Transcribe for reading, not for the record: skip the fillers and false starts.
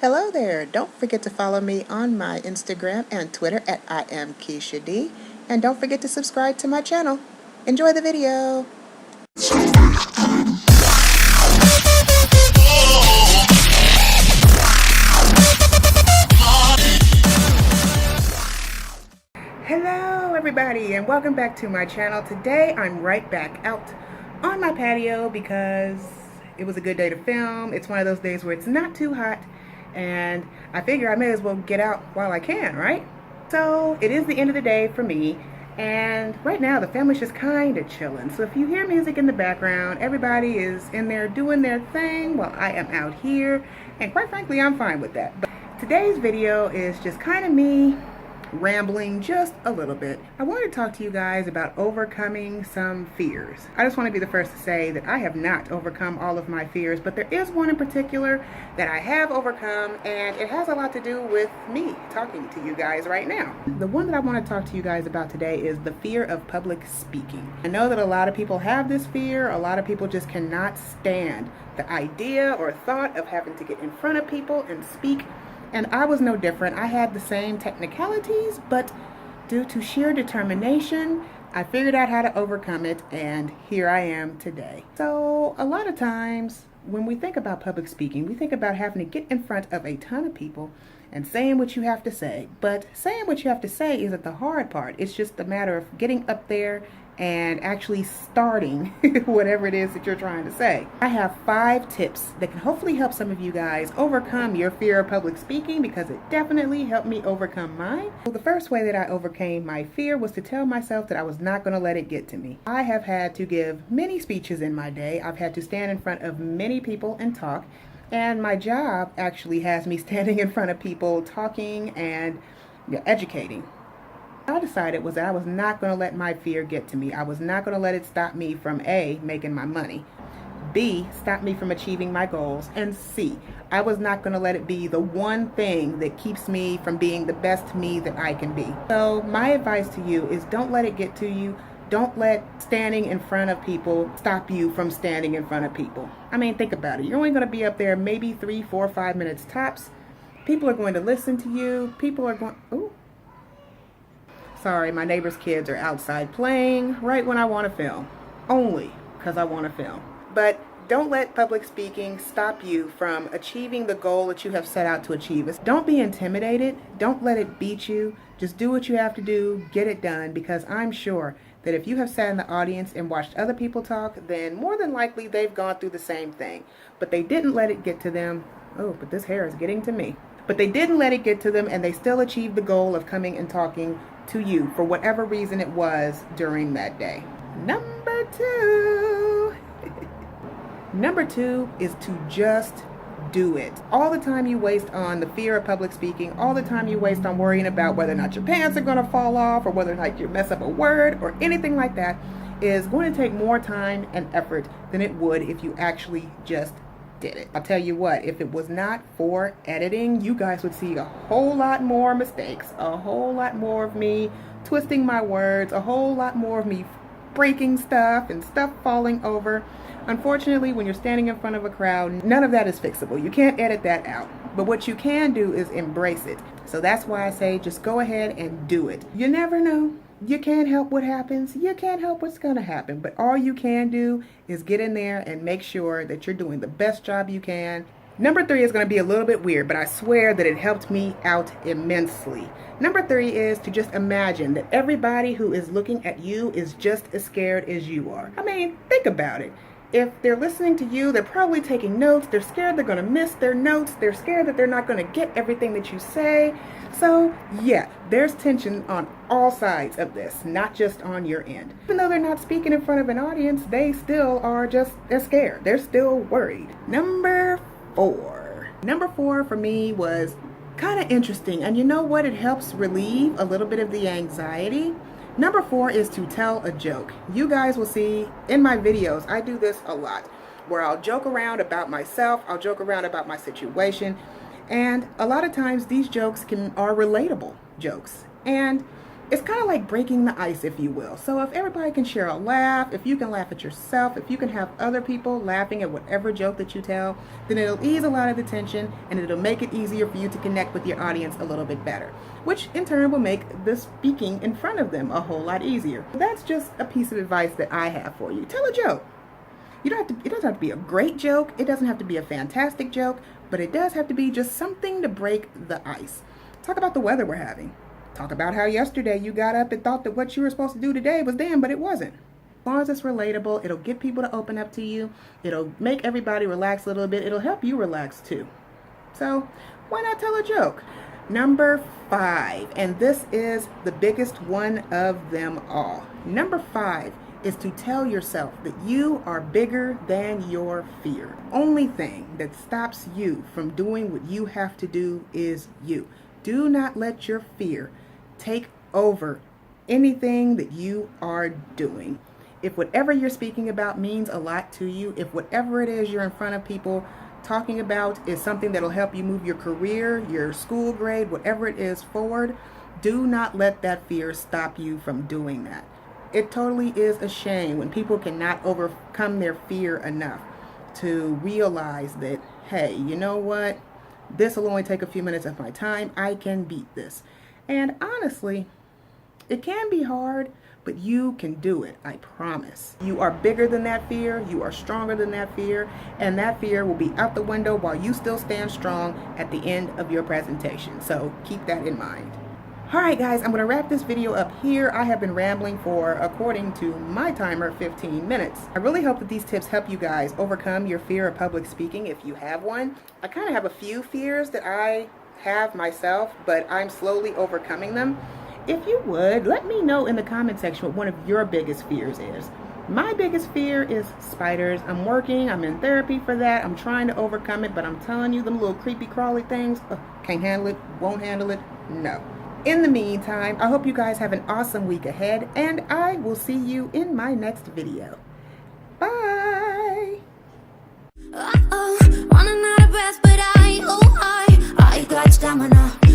Hello there. Don't forget to follow me on my Instagram and Twitter at I am Keisha D. And don't forget to subscribe to my channel. Enjoy the video. Hello everybody and welcome back to my channel. Today I'm right back out on my patio because it was a good day to film. It's one of those days where it's not too hot and I figure I may as well get out while I can, right? So it is the end of the day for me, and right now the family's just kind of chilling. So if you hear music in the background, everybody is in there doing their thing while I am out here, and quite frankly I'm fine with that. But today's video is just kind of me rambling just a little bit. I want to talk to you guys about overcoming some fears. I just want to be the first to say that I have not overcome all of my fears, but there is one in particular that I have overcome, and it has a lot to do with me talking to you guys right now. The one that I want to talk to you guys about today is the fear of public speaking. I know that a lot of people have this fear. A lot of people just cannot stand the idea or thought of having to get in front of people and speak. And I was no different. I had the same technicalities, but due to sheer determination, I figured out how to overcome it, and here I am today. So a lot of times when we think about public speaking, we think about having to get in front of a ton of people and saying what you have to say. But saying what you have to say isn't the hard part. It's just a matter of getting up there and actually starting whatever it is that you're trying to say. I have 5 tips that can hopefully help some of you guys overcome your fear of public speaking, because it definitely helped me overcome mine. So the first way that I overcame my fear was to tell myself that I was not going to let it get to me. I have had to give many speeches in my day. I've had to stand in front of many people and talk, and my job actually has me standing in front of people talking and educating. I decided was that I was not going to let my fear get to me. I was not going to let it stop me from A, making my money, B, stop me from achieving my goals, and C, I was not going to let it be the one thing that keeps me from being the best me that I can be. So my advice to you is don't let it get to you. Don't let standing in front of people stop you from standing in front of people. I mean, think about it. You're only going to be up there maybe 3, 4, 5 minutes tops. People are going to listen to you. People are going, ooh. Sorry, my neighbor's kids are outside playing right when I want to film. Only because I want to film. But don't let public speaking stop you from achieving the goal that you have set out to achieve. Don't be intimidated. Don't let it beat you. Just do what you have to do. Get it done, because I'm sure that if you have sat in the audience and watched other people talk, then more than likely they've gone through the same thing. But they didn't let it get to them. Oh, but this hair is getting to me. But they didn't let it get to them, and they still achieved the goal of coming and talking to you for whatever reason it was during that day. Number 2. Number 2 is to just do it. All the time you waste on the fear of public speaking, all the time you waste on worrying about whether or not your pants are going to fall off, or whether or not you mess up a word or anything like that, is going to take more time and effort than it would if you actually just did it. I'll tell you what, if it was not for editing, you guys would see a whole lot more mistakes, a whole lot more of me twisting my words, a whole lot more of me breaking stuff and stuff falling over. Unfortunately, when you're standing in front of a crowd, none of that is fixable. You can't edit that out. But what you can do is embrace it. So that's why I say just go ahead and do it. You never know. You can't help what happens. You can't help what's going to happen. But all you can do is get in there and make sure that you're doing the best job you can. Number 3 is going to be a little bit weird, but I swear that it helped me out immensely. Number 3 is to just imagine that everybody who is looking at you is just as scared as you are. I mean, think about it. If they're listening to you, they're probably taking notes. They're scared they're going to miss their notes. They're scared that they're not going to get everything that you say. So yeah, there's tension on all sides of this, not just on your end. Even though they're not speaking in front of an audience, they still are they're scared. They're still worried. Number 4. Number 4 for me was kind of interesting. And you know what? It helps relieve a little bit of the anxiety. Number 4 is to tell a joke. You guys will see in my videos, I do this a lot, where I'll joke around about myself, I'll joke around about my situation, and a lot of times these jokes are relatable jokes. And it's kind of like breaking the ice, if you will. So if everybody can share a laugh, if you can laugh at yourself, if you can have other people laughing at whatever joke that you tell, then it'll ease a lot of the tension and it'll make it easier for you to connect with your audience a little bit better, which in turn will make the speaking in front of them a whole lot easier. That's just a piece of advice that I have for you. Tell a joke. You don't have to, it doesn't have to be a great joke. It doesn't have to be a fantastic joke, but it does have to be just something to break the ice. Talk about the weather we're having. Talk about how yesterday you got up and thought that what you were supposed to do today was them, but it wasn't. As long as it's relatable, it'll get people to open up to you. It'll make everybody relax a little bit. It'll help you relax too. So why not tell a joke? Number 5, and this is the biggest one of them all. Number 5 is to tell yourself that you are bigger than your fear. Only thing that stops you from doing what you have to do is you. Do not let your fear take over anything that you are doing. If whatever you're speaking about means a lot to you, if whatever it is you're in front of people talking about is something that'll help you move your career, your school grade, whatever it is forward, do not let that fear stop you from doing that. It totally is a shame when people cannot overcome their fear enough to realize that, hey, you know what? This will only take a few minutes of my time. I can beat this. And honestly, it can be hard, but you can do it. I promise. You are bigger than that fear. You are stronger than that fear. And that fear will be out the window while you still stand strong at the end of your presentation. So keep that in mind. All right, guys, I'm going to wrap this video up here. I have been rambling for, according to my timer, 15 minutes. I really hope that these tips help you guys overcome your fear of public speaking if you have one. I kind of have a few fears that I have myself, but I'm slowly overcoming them. If you would, let me know in the comment section what one of your biggest fears is. My biggest fear is spiders. I'm in therapy for that. I'm trying to overcome it, but I'm telling you, them little creepy crawly things, can't handle it, won't handle it, no. In the meantime, I hope you guys have an awesome week ahead, and I will see you in my next video. Bye! Running out of breath, but I got stamina.